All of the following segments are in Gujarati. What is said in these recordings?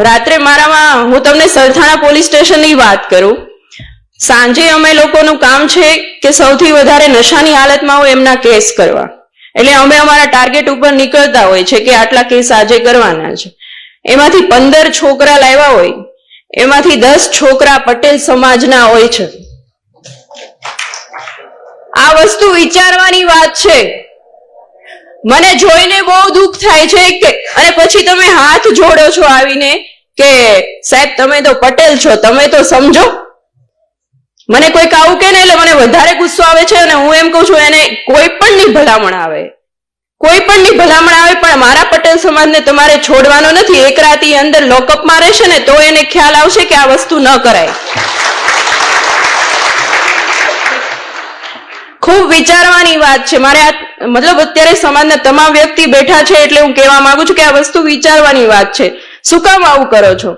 રાત્રે હું તમને સરથાણા પોલીસ સ્ટેશનની વાત કરું. સાંજે અમે લોકોનું કામ છે કે સૌથી વધારે નશાની હાલતમાં હોય એમના કેસ કરવા. એટલે અમે અમારા ટાર્ગેટ ઉપર નીકળતા હોય છે કે આટલા કેસ આજે કરવાના છે. એમાંથી 15 છોકરા લાવ્યા હોય, એમાંથી 10 છોકરા પટેલ સમાજના હોય છે. આ વસ્તુ વિચારવાની વાત છે. મને જોઈને બહુ દુઃખ થાય છે કે અને પછી તમે હાથ જોડો છો આવીને કે સાહેબ તમે તો પટેલ છો, તમે તો સમજો. મને કોઈક આવું કે ને એટલે મને વધારે ગુસ્સો આવે છે અને હું એમ કહું છું એને કોઈ પણની ભલામણ આવે, કોઈ પણની ભલામણ આવે, પણ મારા પટેલ સમાજને તમારે છોડવાનો નથી. એક રાત અંદર લોકઅપમાં રહેશે ને તો એને ખ્યાલ આવશે કે આ વસ્તુ ન કરાય. ખૂબ વિચારવાની વાત છે. મારે મતલબ અત્યારે સમાજના તમામ વ્યક્તિ બેઠા છે એટલે હું કહેવા માંગુ છું કે આ વસ્તુ વિચારવાની વાત છે. શું કામ આવું કરો છો?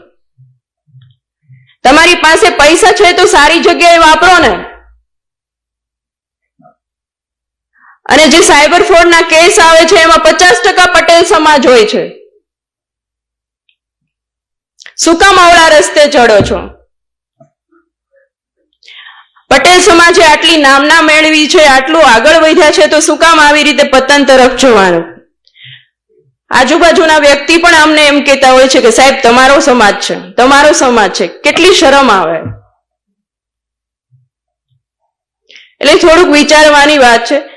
તમારી પાસે પૈસા છે તો સારી જગ્યાએ વાપરો ને. અને જે સાયબર ફ્રોડના કેસ આવે છે એમાં 50% પટેલ સમાજ હોય છે. શું કામ અવળા રસ્તે ચડો છો? પટેલ સમાજે આટલી નામના મેળવી છે, આટલું આગળ વધ્યા છે, તો શું કામ આવી રીતે પતન તરફ જવાનું? આજુબાજુના વ્યક્તિ પણ અમને એમ કહેતા હોય છે કે સાહેબ તમારો સમાજ છે, તમારો સમાજ છે. કેટલી શરમ આવે. એટલે થોડુંક વિચારવાની વાત છે.